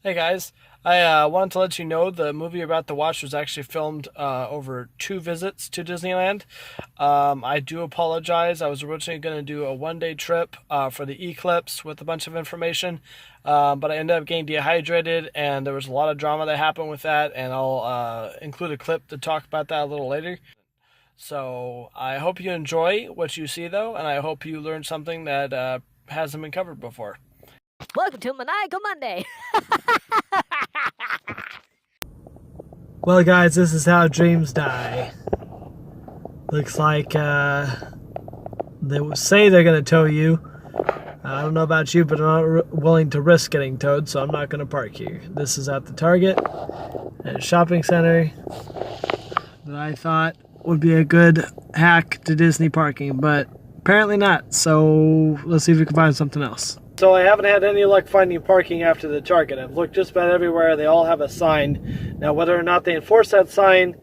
Hey guys, I wanted to let you know the movie you're about to watch was actually filmed over 2 visits to Disneyland. I do apologize. I was originally going to do a one-day trip for the Eclipse with a bunch of information, but I ended up getting dehydrated and there was a lot of drama that happened with that, and I'll include a clip to talk about that a little later. So I hope you enjoy what you see though, and I hope you learn something that hasn't been covered before. Welcome to Maniacal Monday! Well guys, this is how dreams die. Looks like they say they're going to tow you. I don't know about you, but I'm not willing to risk getting towed, so I'm not going to park here. This is at the Target and shopping center that I thought would be a good hack to Disney parking, but apparently not. So let's see if we can find something else. So I haven't had any luck finding parking after the Target. I've looked just about everywhere. They all have a sign. Now, whether or not they enforce that sign,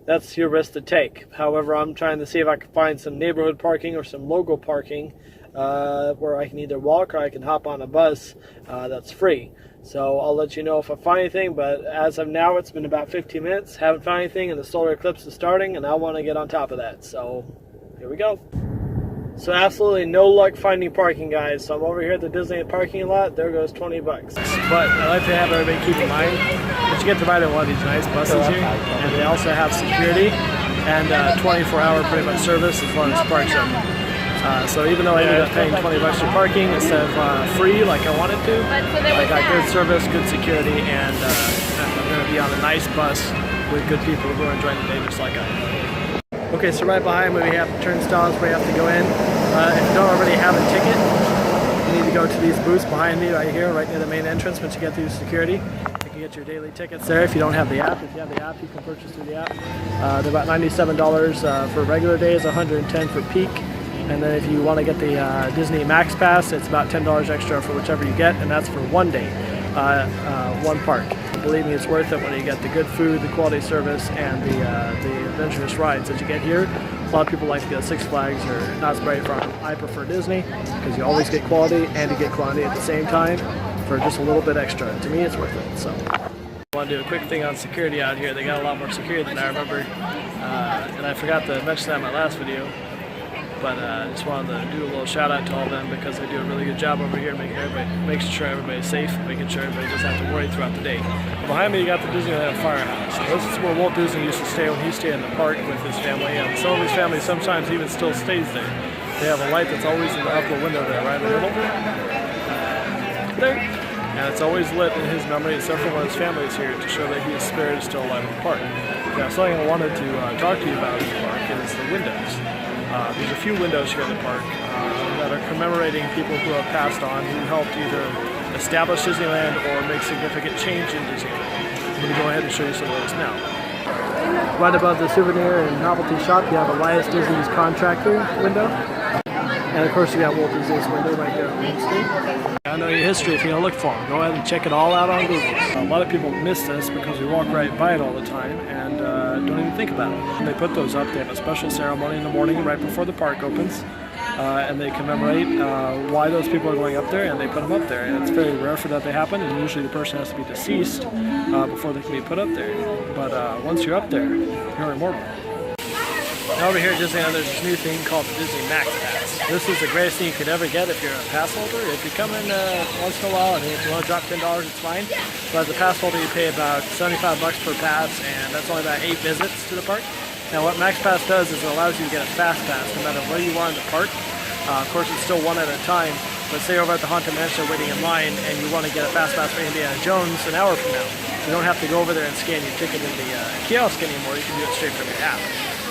that's your risk to take. However, I'm trying to see if I can find some neighborhood parking or some local parking where I can either walk or I can hop on a bus that's free. So I'll let you know if I find anything, but as of now, it's been about 15 minutes. Haven't found anything, and the solar eclipse is starting, and I want to get on top of that. So here we go. So absolutely no luck finding parking, guys. So I'm over here at the Disneyland parking lot. There goes 20 bucks. But I like to have everybody keep in mind that you get to ride in one of these nice buses here, and they also have security and 24-hour pretty much service as far as park zoning. So even though I ended up paying 20 bucks for parking instead of free like I wanted to, I got good service, good security, and I'm going to be on a nice bus with good people who are enjoying the day just like I am. Okay, so right behind me we have turnstiles where you have to go in. If you don't already have a ticket, you need to go to these booths behind me right here, right near the main entrance. Once you get through security, you can get your daily tickets there if you don't have the app. If you have the app, you can purchase through the app. They're about $97 for regular days, $110 for peak. And then if you want to get the Disney Maxpass, it's about $10 extra for whichever you get, and that's for one day, one park. Believe me, it's worth it when you get the good food, the quality service, and the adventurous rides that you get here. A lot of people like to go Six Flags or Knott's Berry Farm. I prefer Disney because you always get quality and you get quantity at the same time for just a little bit extra. To me, it's worth it. So I want to do a quick thing on security out here. They got a lot more security than I remember, and I forgot to mention that in my last video. But I just wanted to do a little shout out to all of them because they do a really good job over here making sure everybody's safe, making sure everybody doesn't have to worry throughout the day. Behind me you got the Disneyland Firehouse. So this is where Walt Disney used to stay when he stayed in the park with his family, and some of his family sometimes even still stays there. They have a light that's always in the upper window there, right in the middle. There. And it's always lit in his memory, except for when his family is here to show that his spirit is still alive in the park. Now, something I wanted to talk to you about in the park is the windows. There's a few windows here in the park that are commemorating people who have passed on, who helped either establish Disneyland or make significant change in Disneyland. I'm going to go ahead and show you some of those now. Right above the souvenir and novelty shop, you have Elias Disney's contractor window. And of course you got Walt Disney's window right there on Main Street. I know your history if you don't look for them. Go ahead and check it all out on Google. A lot of people miss this because we walk right by it all the time and don't even think about it. When they put those up, they have a special ceremony in the morning right before the park opens. And they commemorate why those people are going up there, and they put them up there. And it's very rare for that to happen, and usually the person has to be deceased before they can be put up there. But once you're up there, you're immortal. Now over here at Disneyland, there's this new thing called the Disney Maxpass. This is the greatest thing you could ever get if you're a pass holder. If you come in once in a while and if you want to drop $10, it's fine. But as a pass holder, you pay about 75 bucks per pass, and that's only about 8 visits to the park. Now what Maxpass does is it allows you to get a fast pass no matter where you are in the park. Of course, it's still one at a time, but say over at the Haunted Mansion waiting in line and you want to get a fast pass for Indiana Jones an hour from now. You don't have to go over there and scan your ticket in the kiosk anymore. You can do it straight from your app.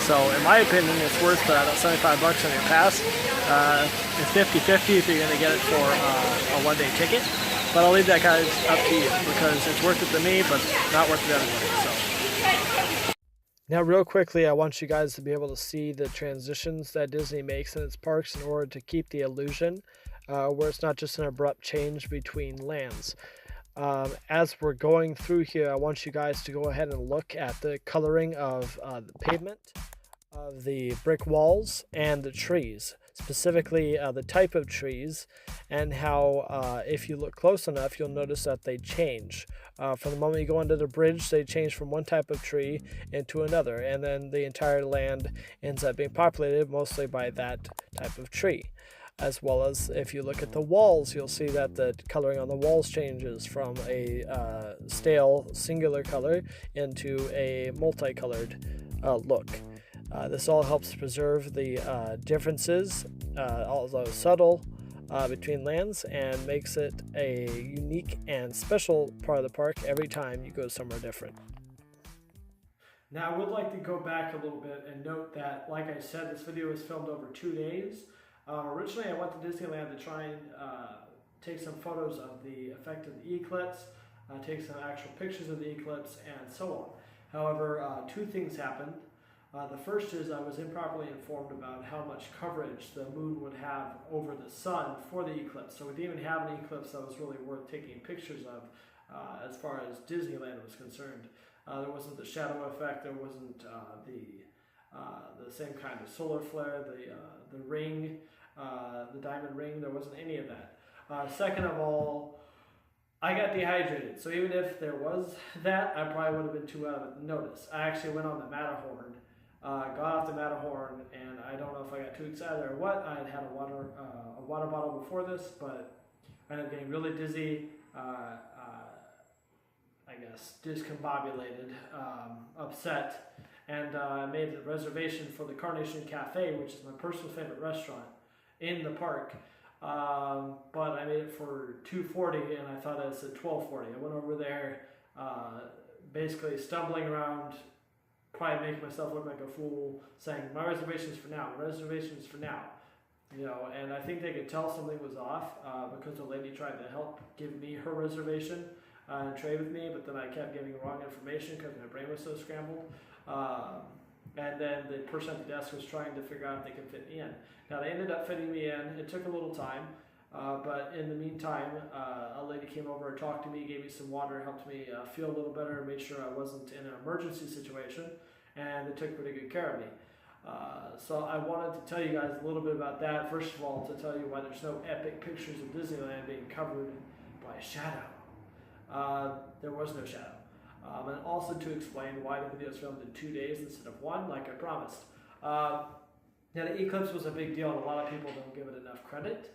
So in my opinion, it's worth that 75 bucks on your pass. It's 50-50 if you're going to get it for a one-day ticket. But I'll leave that, guys, up to you because it's worth it to me, but not worth it to everybody. So. Now, real quickly, I want you guys to be able to see the transitions that Disney makes in its parks in order to keep the illusion, where it's not just an abrupt change between lands. As we're going through here, I want you guys to go ahead and look at the coloring of the pavement, of the brick walls, and the trees. Specifically, the type of trees, and how if you look close enough, you'll notice that they change. From the moment you go under the bridge, they change from one type of tree into another, and then the entire land ends up being populated mostly by that type of tree. As well as if you look at the walls, you'll see that the coloring on the walls changes from a stale singular color into a multicolored look. This all helps preserve the differences, although subtle, between lands, and makes it a unique and special part of the park every time you go somewhere different. Now, I would like to go back a little bit and note that, like I said, this video was filmed over 2 days. Originally, I went to Disneyland to try and take some photos of the effect of the eclipse, take some actual pictures of the eclipse, and so on. However, two things happened. The first is I was improperly informed about how much coverage the moon would have over the sun for the eclipse. So we didn't even have an eclipse that was really worth taking pictures of as far as Disneyland was concerned. There wasn't the shadow effect, there wasn't the same kind of solar flare, the ring, the diamond ring, there wasn't any of that. Second of all, I got dehydrated, so even if there was that, I probably would have been too out of notice. I actually went on the Matterhorn, got off the Matterhorn, and I don't know if I got too excited or what. I had had a water bottle before this, but I ended up getting really dizzy, I guess discombobulated, upset, and I made a reservation for the Carnation Cafe, which is my personal favorite restaurant in the park. But I made it for $2.40, and I thought it said $12.40. I went over there, basically stumbling around, probably making myself look like a fool, saying, my reservation's for now, my reservation's for now. You know, and I think they could tell something was off because the lady tried to help give me her reservation and trade with me, but then I kept giving wrong information because my brain was so scrambled. And then the person at the desk was trying to figure out if they could fit me in. Now, they ended up fitting me in. It took a little time, but in the meantime, a lady came over and talked to me, gave me some water, helped me feel a little better, made sure I wasn't in an emergency situation, and they took pretty good care of me. So I wanted to tell you guys a little bit about that. First of all, to tell you why there's no epic pictures of Disneyland being covered by a shadow. There was no shadow. And also to explain why the video is filmed in 2 days instead of one, like I promised. Now, the eclipse was a big deal, and a lot of people don't give it enough credit.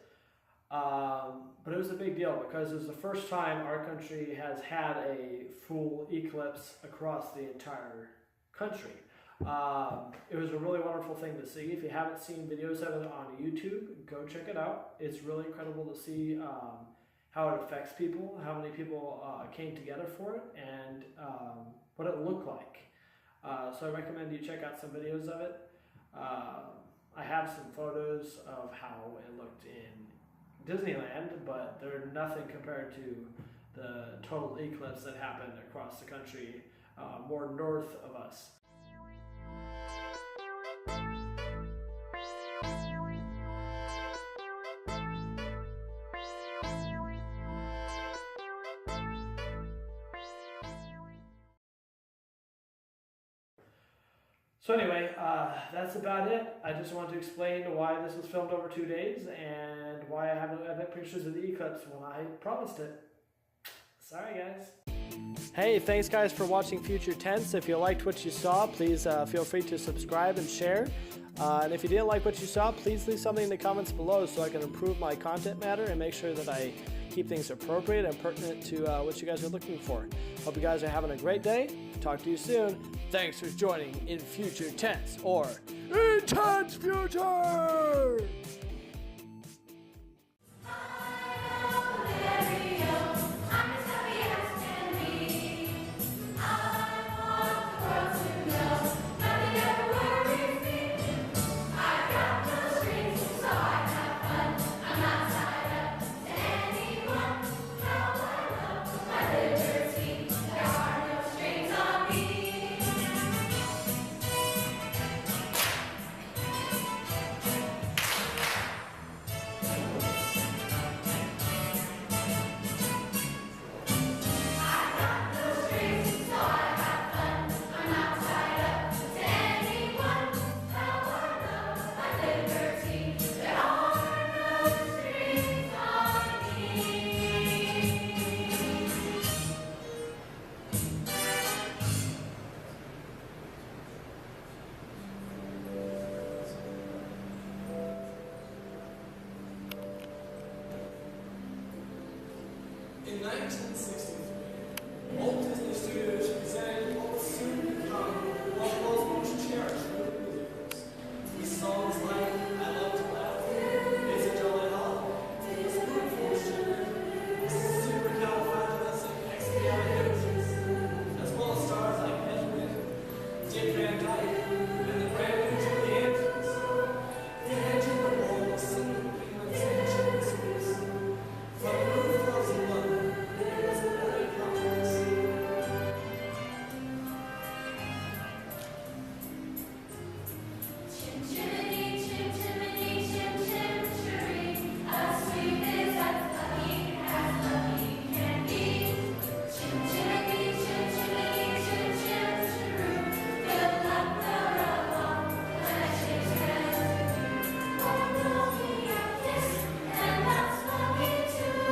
But it was a big deal because it was the first time our country has had a full eclipse across the entire country. It was a really wonderful thing to see. If you haven't seen videos of it on YouTube, go check it out. It's really incredible to see how it affects people, how many people came together for it, and what it looked like. So I recommend you check out some videos of it. I have some photos of how it looked in Disneyland, but they're nothing compared to the total eclipse that happened across the country, more north of us. So anyway, that's about it. I just wanted to explain why this was filmed over 2 days and why I have no epic pictures of the eclipse when I promised it. Sorry, guys. Hey, thanks guys for watching Future Tense. If you liked what you saw, please feel free to subscribe and share. And if you didn't like what you saw, please leave something in the comments below so I can improve my content matter and make sure that I keep things appropriate and pertinent to what you guys are looking for. Hope you guys are having a great day. Talk to you soon. Thanks for joining in Future Tense, or Intense Future! In 1963, Walt Disney Studios presented what would soon become one of the world's most cherished movie musicals. With songs like I Love to Laugh, It's a Jolly Holiday, The Spoonful of Sugar, Supercalifragilisticexpialidocious, as well as stars like Edwin, Dick Van Dyke, and the brand new Julie Andrews. They entered the world of singing England's ancient space. From the rooftops of London, it was very complex. Chim chimney, chim chimney, chim chim chiree. As sweet as lucky can be. Chim chimney, chim chimney, chim chim chiroo. Good luck, Bella, when I shake hands with you. Oh, blow me a kiss, and that's lucky too.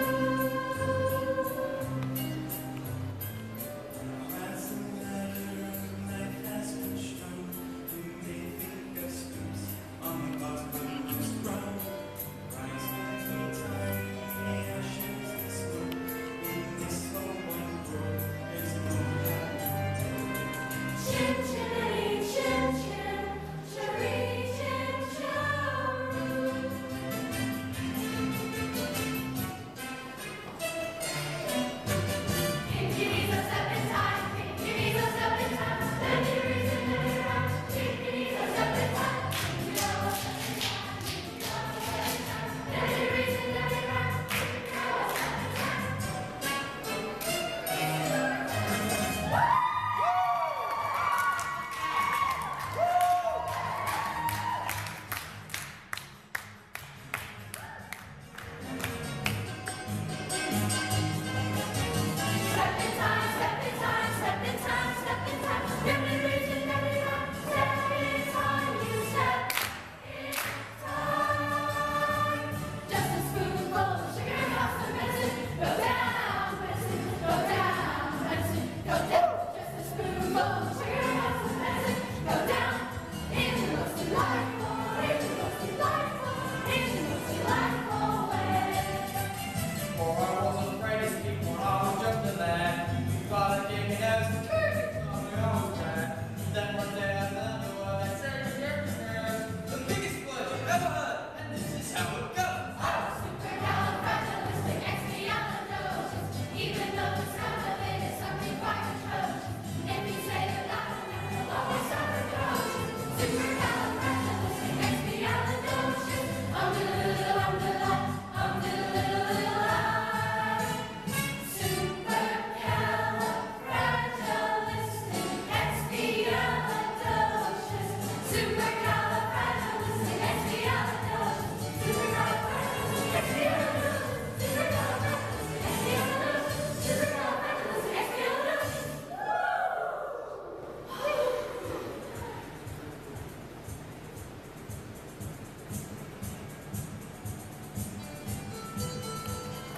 Chim chimney, chim chim, chiree, chim chiroo. Pinkies are stepping time, pinkies are stepping time. Then you reason that you're right. Pinkies are stepping time, pinkies are stepping time, pinkies are stepping time. Then you reason that you're right. Pinkies are stepping time. Stepping time, stepping time, stepping time, stepping time. Then you reason that you're right. Stepping time, you step in time. Just a spoonful of sugar, house of medicine. Go down, medicine. Go down, medicine. Go down. Just a spoonful of sugar, house of medicine. Go down. In the most delightful, in the most delightful, in the most delightful way. For I was afraid to speak, for I was just a lad. You gotta give me those tricks on your own track. Then one day I learned the word I said, the biggest word you ever heard, and this is how it goes. Supercalifragilisticexpialidocious. Even though the sound of it is something quite atrocious. If you say it loud enough, it'll always sound atrocious. Supercalifragilisticexpialidocious. Supercalifragilisticexpialidocious.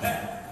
Hey,